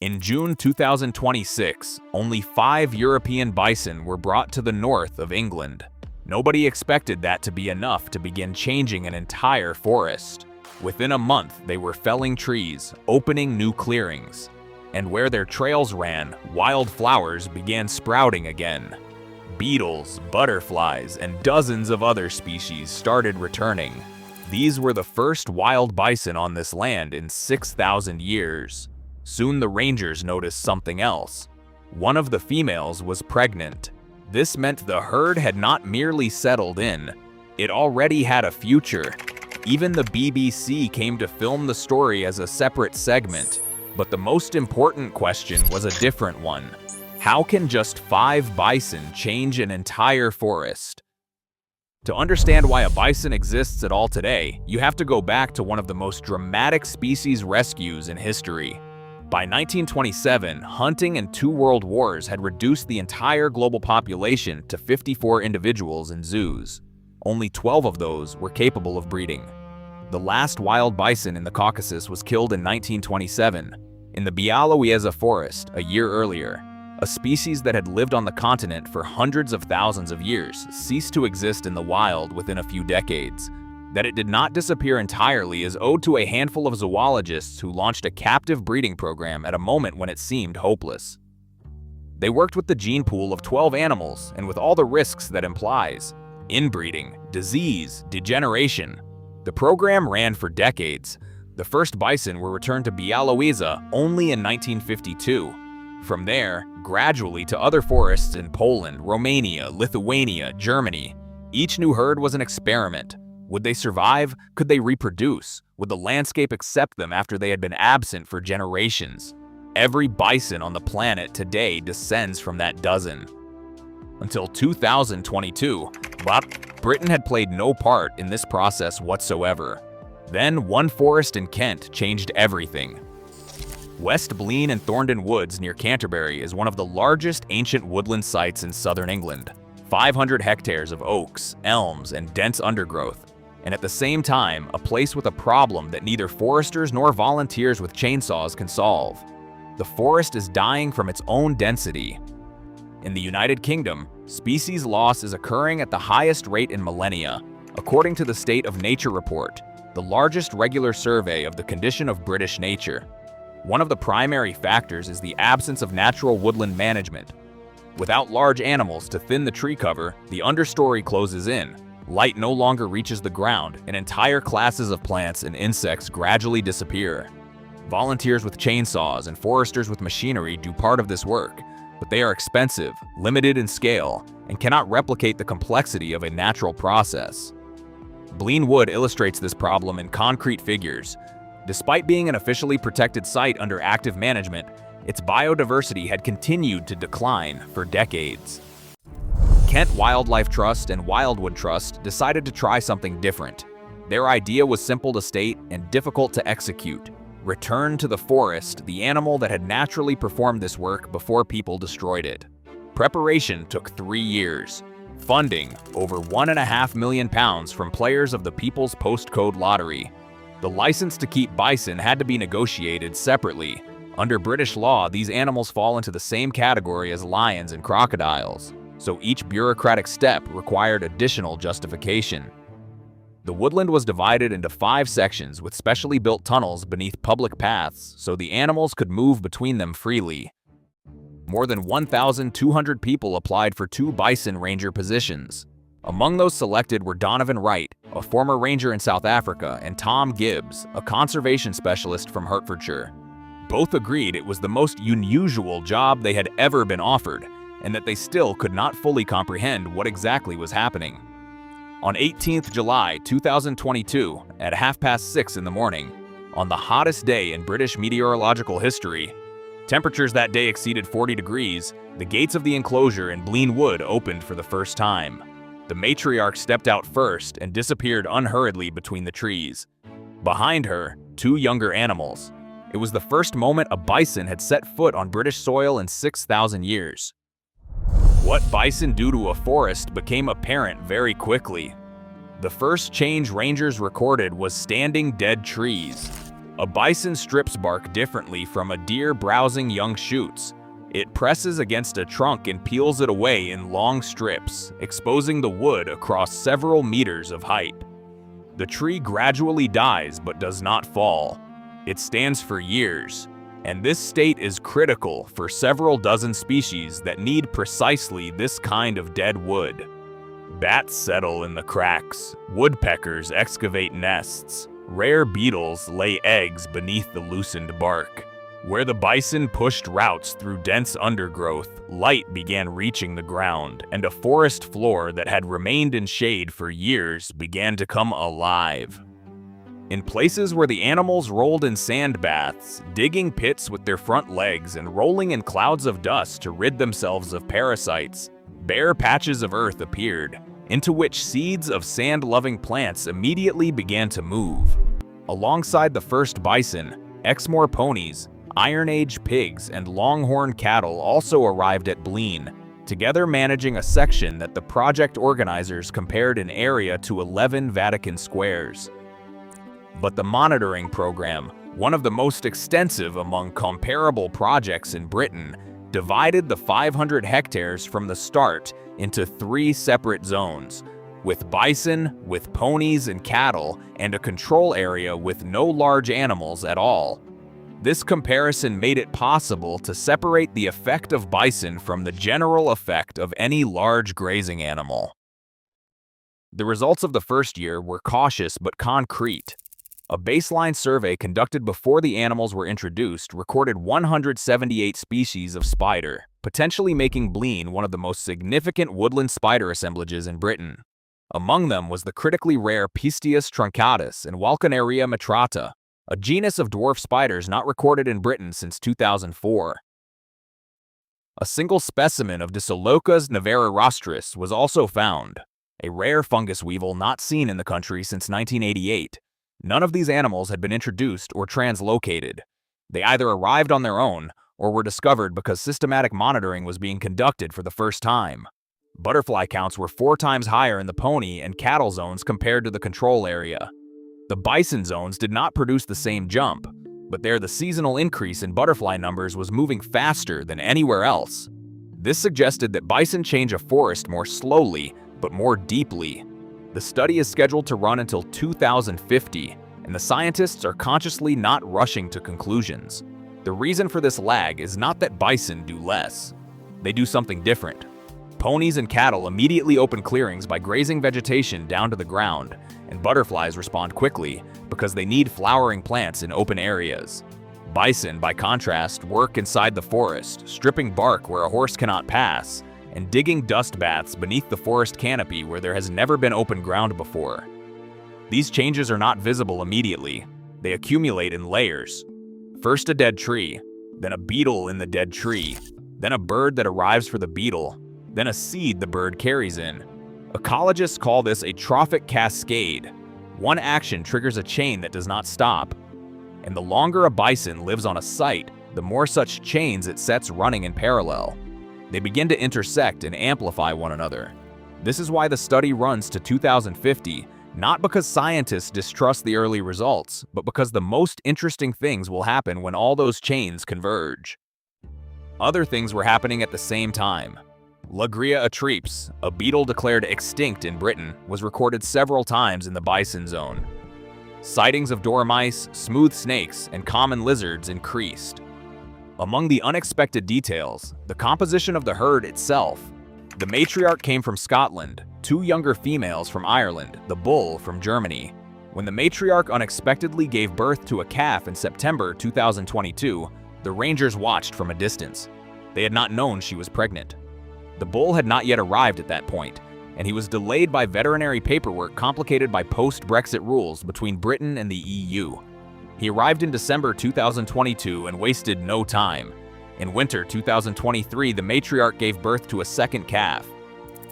In June 2026, only 5 European bison were brought to the north of England. Nobody expected that to be enough to begin changing an entire forest. Within a month, they were felling trees, opening new clearings. And where their trails ran, wildflowers began sprouting again. Beetles, butterflies, and dozens of other species started returning. These were the first wild bison on this land in 6,000 years. Soon the rangers noticed something else. One of the females was pregnant. This meant the herd had not merely settled in, it already had a future. Even the BBC came to film the story as a separate segment. But the most important question was a different one. How can just 5 bison change an entire forest? To understand why a bison exists at all today, you have to go back to one of the most dramatic species rescues in history. By 1927, hunting and 2 world wars had reduced the entire global population to 54 individuals in zoos. Only 12 of those were capable of breeding. The last wild bison in the Caucasus was killed in 1927, in the Bialowieza forest a year earlier. A species that had lived on the continent for hundreds of thousands of years ceased to exist in the wild within a few decades. That it did not disappear entirely is owed to a handful of zoologists who launched a captive breeding program at a moment when it seemed hopeless. They worked with the gene pool of 12 animals and with all the risks that implies: inbreeding, disease, degeneration. The program ran for decades. The first bison were returned to Bialowieza only in 1952. From there, gradually to other forests in Poland, Romania, Lithuania, Germany. Each new herd was an experiment. Would they survive? Could they reproduce? Would the landscape accept them after they had been absent for generations? Every bison on the planet today descends from that dozen. Until 2022, Britain had played no part in this process whatsoever. Then one forest in Kent changed everything. West Blean and Thorndon Woods near Canterbury is one of the largest ancient woodland sites in southern England. 500 hectares of oaks, elms, and dense undergrowth. And at the same time, a place with a problem that neither foresters nor volunteers with chainsaws can solve. The forest is dying from its own density. In the United Kingdom, species loss is occurring at the highest rate in millennia, according to the State of Nature report, the largest regular survey of the condition of British nature. One of the primary factors is the absence of natural woodland management. Without large animals to thin the tree cover, the understory closes in. Light no longer reaches the ground, and entire classes of plants and insects gradually disappear. Volunteers with chainsaws and foresters with machinery do part of this work, but they are expensive, limited in scale, and cannot replicate the complexity of a natural process. Blean wood illustrates this problem in concrete figures. Despite being an officially protected site under active management, its biodiversity had continued to decline for decades. Kent Wildlife Trust and Wildwood Trust decided to try something different. Their idea was simple to state and difficult to execute. Return to the forest the animal that had naturally performed this work before people destroyed it. Preparation took 3 years. Funding, over £1.5 million from players of the People's Postcode Lottery. The license to keep bison had to be negotiated separately. Under British law, these animals fall into the same category as lions and crocodiles, so each bureaucratic step required additional justification. The woodland was divided into 5 sections with specially built tunnels beneath public paths so the animals could move between them freely. More than 1,200 people applied for 2 bison ranger positions. Among those selected were Donovan Wright, a former ranger in South Africa, and Tom Gibbs, a conservation specialist from Hertfordshire. Both agreed it was the most unusual job they had ever been offered, and that they still could not fully comprehend what exactly was happening. On 18th July 2022, at 6:30 in the morning, on the hottest day in British meteorological history, temperatures that day exceeded 40 degrees, the gates of the enclosure in Blean Wood opened for the first time. The matriarch stepped out first and disappeared unhurriedly between the trees. Behind her, 2 younger animals. It was the first moment a bison had set foot on British soil in 6,000 years. What bison do to a forest became apparent very quickly. The first change rangers recorded was standing dead trees. A bison strips bark differently from a deer browsing young shoots. It presses against a trunk and peels it away in long strips, exposing the wood across several meters of height. The tree gradually dies but does not fall. It stands for years, and this state is critical for several dozen species that need precisely this kind of dead wood. Bats settle in the cracks, woodpeckers excavate nests, rare beetles lay eggs beneath the loosened bark. Where the bison pushed routes through dense undergrowth, light began reaching the ground, and a forest floor that had remained in shade for years began to come alive. In places where the animals rolled in sand baths, digging pits with their front legs and rolling in clouds of dust to rid themselves of parasites, bare patches of earth appeared, into which seeds of sand-loving plants immediately began to move. Alongside the first bison, Exmoor ponies, Iron Age pigs, and Longhorn cattle also arrived at Blean, together managing a section that the project organizers compared in area to 11 Vatican squares. But the monitoring program, one of the most extensive among comparable projects in Britain, divided the 500 hectares from the start into 3 separate zones, with bison, with ponies and cattle, and a control area with no large animals at all. This comparison made it possible to separate the effect of bison from the general effect of any large grazing animal. The results of the first year were cautious but concrete. A baseline survey conducted before the animals were introduced recorded 178 species of spider, potentially making Blean one of the most significant woodland spider assemblages in Britain. Among them was the critically rare Pistius truncatus and Walconaria metrata, a genus of dwarf spiders not recorded in Britain since 2004. A single specimen of Disolocus nevarorostris was also found, a rare fungus weevil not seen in the country since 1988. None of these animals had been introduced or translocated. They either arrived on their own or were discovered because systematic monitoring was being conducted for the first time. Butterfly counts were 4 times higher in the pony and cattle zones compared to the control area. The bison zones did not produce the same jump, but there the seasonal increase in butterfly numbers was moving faster than anywhere else. This suggested that bison change a forest more slowly, but more deeply. The study is scheduled to run until 2050, and the scientists are consciously not rushing to conclusions. The reason for this lag is not that bison do less. They do something different. Ponies and cattle immediately open clearings by grazing vegetation down to the ground, and butterflies respond quickly because they need flowering plants in open areas. Bison, by contrast, work inside the forest, stripping bark where a horse cannot pass, and digging dust baths beneath the forest canopy where there has never been open ground before. These changes are not visible immediately. They accumulate in layers. First a dead tree, then a beetle in the dead tree, then a bird that arrives for the beetle, then a seed the bird carries in. Ecologists call this a trophic cascade. One action triggers a chain that does not stop. And the longer a bison lives on a site, the more such chains it sets running in parallel. They begin to intersect and amplify one another. This is why the study runs to 2050, not because scientists distrust the early results, but because the most interesting things will happen when all those chains converge. Other things were happening at the same time. Lagria atripes, a beetle declared extinct in Britain, was recorded several times in the bison zone. Sightings of dormice, smooth snakes, and common lizards increased. Among the unexpected details, the composition of the herd itself. The matriarch came from Scotland, 2 younger females from Ireland, the bull from Germany. When the matriarch unexpectedly gave birth to a calf in September 2022, the rangers watched from a distance. They had not known she was pregnant. The bull had not yet arrived at that point, and he was delayed by veterinary paperwork complicated by post-Brexit rules between Britain and the EU. He arrived in December 2022 and wasted no time. In winter 2023, the matriarch gave birth to a second calf.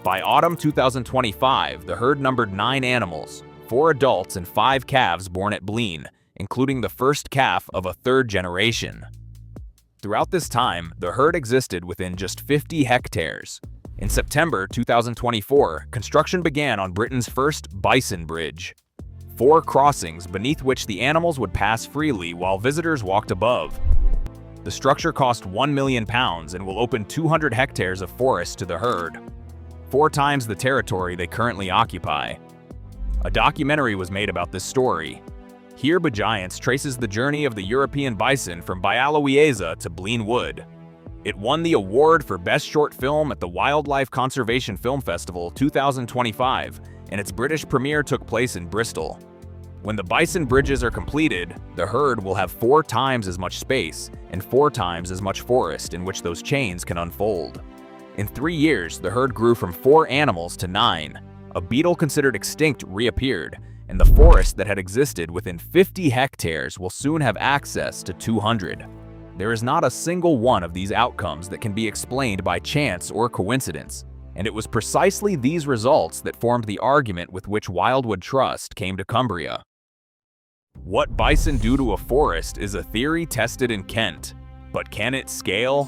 By autumn 2025, the herd numbered 9 animals, 4 adults and 5 calves born at Blean, including the first calf of a 3rd generation. Throughout this time, the herd existed within just 50 hectares. In September 2024, construction began on Britain's first Bison Bridge. 4 crossings beneath which the animals would pass freely while visitors walked above. The structure cost £1 million and will open 200 hectares of forest to the herd, 4 times the territory they currently occupy. A documentary was made about this story. Here Giants traces the journey of the European bison from Bialowieza to Blean Wood. It won the award for Best Short Film at the Wildlife Conservation Film Festival 2025, and its British premiere took place in Bristol. When the bison bridges are completed, the herd will have 4 times as much space and 4 times as much forest in which those chains can unfold. In 3 years, the herd grew from 4 animals to 9. A beetle considered extinct reappeared, and the forest that had existed within 50 hectares will soon have access to 200. There is not a single one of these outcomes that can be explained by chance or coincidence, and it was precisely these results that formed the argument with which Wildwood Trust came to Cumbria. What bison do to a forest is a theory tested in Kent, but can it scale?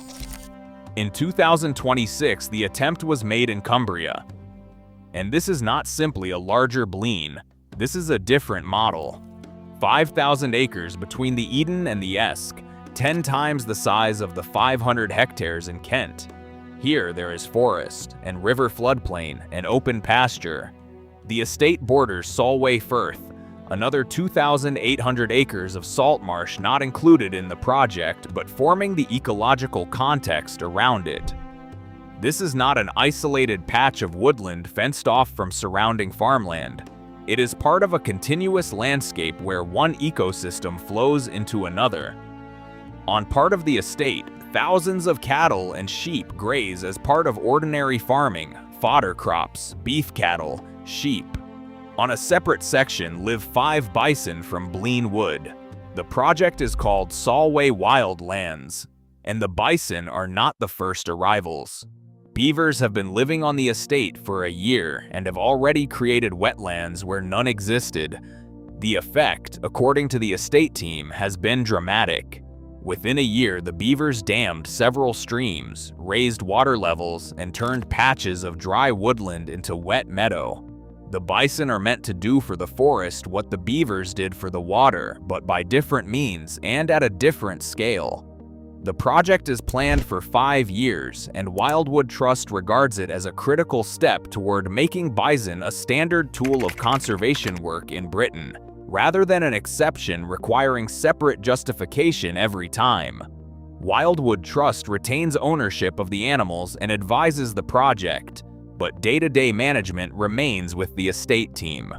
In 2026, the attempt was made in Cumbria. And this is not simply a larger Blean, this is a different model. 5,000 acres between the Eden and the Esk, 10 times the size of the 500 hectares in Kent. Here there is forest, and river floodplain, and open pasture. The estate borders Solway Firth, another 2,800 acres of salt marsh not included in the project but forming the ecological context around it. This is not an isolated patch of woodland fenced off from surrounding farmland. It is part of a continuous landscape where one ecosystem flows into another. On part of the estate, thousands of cattle and sheep graze as part of ordinary farming, fodder crops, beef cattle, sheep. On a separate section live 5 bison from Blean Wood. The project is called Solway Wildlands, and the bison are not the first arrivals. Beavers have been living on the estate for a year and have already created wetlands where none existed. The effect, according to the estate team, has been dramatic. Within a year, the beavers dammed several streams, raised water levels, and turned patches of dry woodland into wet meadow. The bison are meant to do for the forest what the beavers did for the water, but by different means and at a different scale. The project is planned for 5 years, and Wildwood Trust regards it as a critical step toward making bison a standard tool of conservation work in Britain, rather than an exception requiring separate justification every time. Wildwood Trust retains ownership of the animals and advises the project, but day-to-day management remains with the estate team.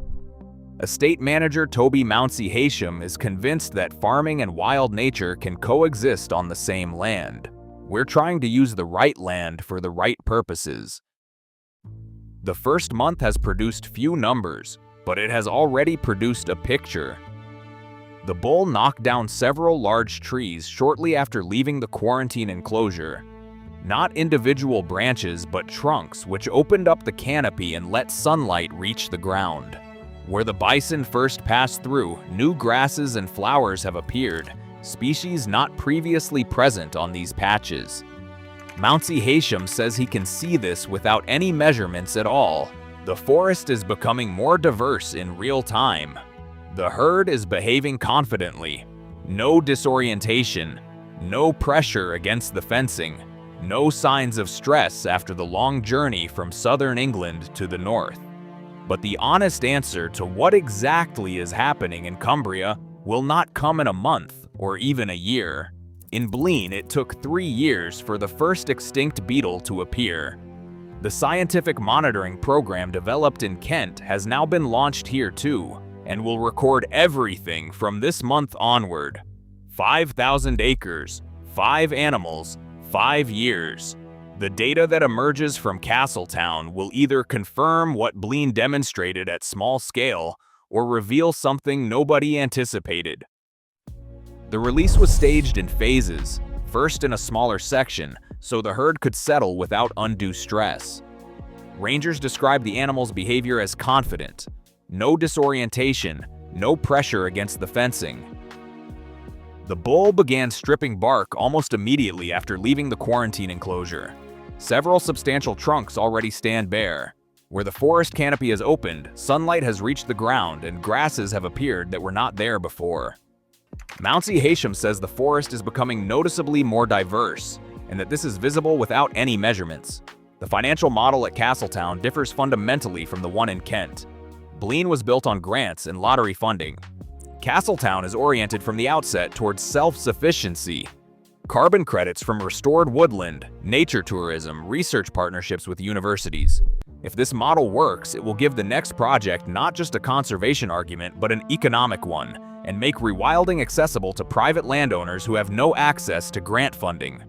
Estate manager Toby Mounsey Haysham is convinced that farming and wild nature can coexist on the same land. We're trying to use the right land for the right purposes. The first month has produced few numbers, but it has already produced a picture. The bull knocked down several large trees shortly after leaving the quarantine enclosure. Not individual branches, but trunks, which opened up the canopy and let sunlight reach the ground. Where the bison first passed through, new grasses and flowers have appeared, species not previously present on these patches. Mounsey Haysham says he can see this without any measurements at all. The forest is becoming more diverse in real time. The herd is behaving confidently. No disorientation, no pressure against the fencing, no signs of stress after the long journey from southern England to the north. But the honest answer to what exactly is happening in Cumbria will not come in a month or even a year. In Blean, it took 3 years for the first extinct beetle to appear. The scientific monitoring program developed in Kent has now been launched here too, and will record everything from this month onward. 5,000 acres, 5 animals, 5 years. The data that emerges from Castletown will either confirm what Blean demonstrated at small scale or reveal something nobody anticipated. The release was staged in phases, first in a smaller section, so the herd could settle without undue stress. Rangers described the animal's behavior as confident, no disorientation, no pressure against the fencing. The bull began stripping bark almost immediately after leaving the quarantine enclosure. Several substantial trunks already stand bare. Where the forest canopy has opened, sunlight has reached the ground and grasses have appeared that were not there before. Mounsey Haysham says the forest is becoming noticeably more diverse, and that this is visible without any measurements. The financial model at Castletown differs fundamentally from the one in Kent. Blean was built on grants and lottery funding. Castletown is oriented from the outset towards self-sufficiency. Carbon credits from restored woodland, nature tourism, research partnerships with universities. If this model works, it will give the next project not just a conservation argument, but an economic one, and make rewilding accessible to private landowners who have no access to grant funding.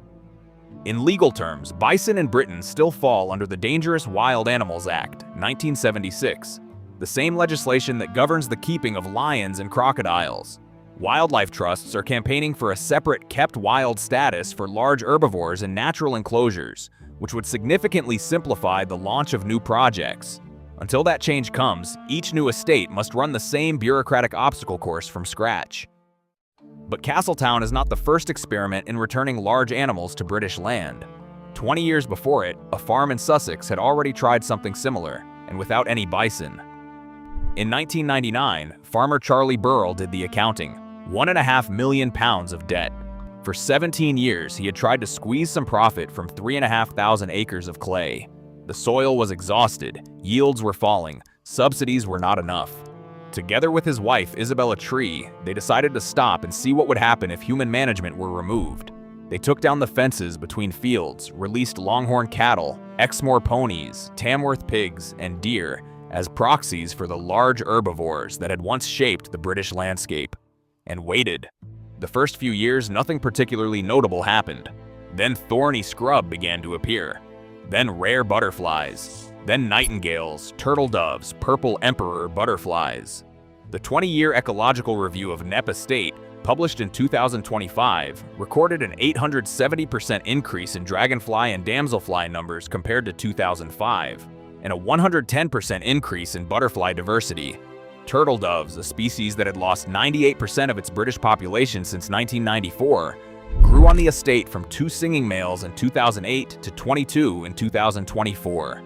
In legal terms, bison in Britain still fall under the Dangerous Wild Animals Act, 1976, the same legislation that governs the keeping of lions and crocodiles. Wildlife trusts are campaigning for a separate kept wild status for large herbivores in natural enclosures, which would significantly simplify the launch of new projects. Until that change comes, each new estate must run the same bureaucratic obstacle course from scratch. But Castletown is not the first experiment in returning large animals to British land. 20 years before it, a farm in Sussex had already tried something similar, and without any bison. In 1999, farmer Charlie Burrell did the accounting. £1.5 million of debt. For 17 years, he had tried to squeeze some profit from 3,500 acres of clay. The soil was exhausted, yields were falling, subsidies were not enough. Together with his wife, Isabella Tree, they decided to stop and see what would happen if human management were removed. They took down the fences between fields, released longhorn cattle, Exmoor ponies, Tamworth pigs, and deer as proxies for the large herbivores that had once shaped the British landscape. And waited. The first few years, nothing particularly notable happened. Then thorny scrub began to appear. Then rare butterflies. Then nightingales, turtle doves, purple emperor butterflies. The 20-year ecological review of Knepp Estate, published in 2025, recorded an 870% increase in dragonfly and damselfly numbers compared to 2005, and a 110% increase in butterfly diversity. Turtle doves, a species that had lost 98% of its British population since 1994, grew on the estate from 2 singing males in 2008 to 22 in 2024.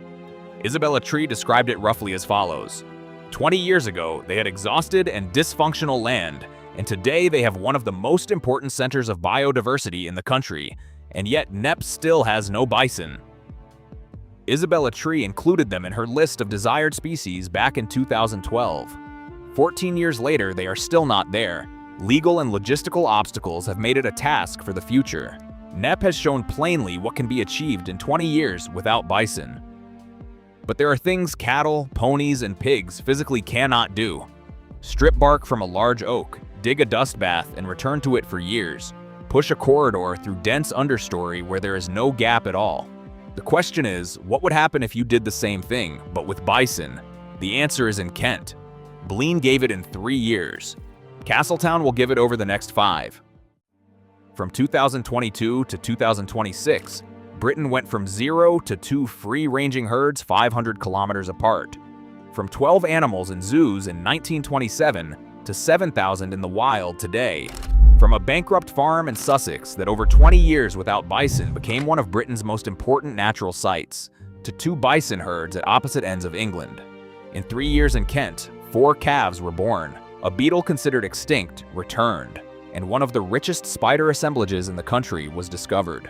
Isabella Tree described it roughly as follows. 20 years ago, they had exhausted and dysfunctional land, and today they have one of the most important centers of biodiversity in the country, and yet Knepp still has no bison. Isabella Tree included them in her list of desired species back in 2012. 14 years later, they are still not there. Legal and logistical obstacles have made it a task for the future. Knepp has shown plainly what can be achieved in 20 years without bison. But there are things cattle, ponies, and pigs physically cannot do. Strip bark from a large oak, dig a dust bath and return to it for years, push a corridor through dense understory where there is no gap at all. The question is, what would happen if you did the same thing, but with bison? The answer is in Kent. Blean gave it in 3 years. Castletown will give it over the next 5. From 2022 to 2026, Britain went from 0 to 2 free-ranging herds 500 kilometers apart. From 12 animals in zoos in 1927 to 7,000 in the wild today. From a bankrupt farm in Sussex that over 20 years without bison became one of Britain's most important natural sites, to 2 bison herds at opposite ends of England. In 3 years in Kent, 4 calves were born, a beetle considered extinct returned, and one of the richest spider assemblages in the country was discovered.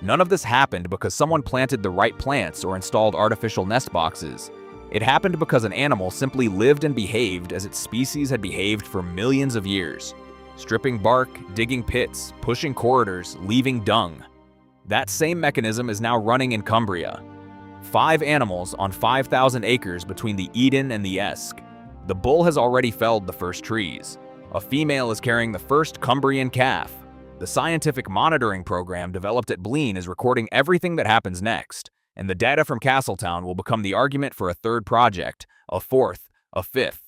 None of this happened because someone planted the right plants or installed artificial nest boxes. It happened because an animal simply lived and behaved as its species had behaved for millions of years. Stripping bark, digging pits, pushing corridors, leaving dung. That same mechanism is now running in Cumbria. 5 animals on 5,000 acres between the Eden and the Esk. The bull has already felled the first trees. A female is carrying the first Cumbrian calf. The scientific monitoring program developed at Blean is recording everything that happens next, and the data from Castletown will become the argument for a 3rd project, a 4th, a 5th.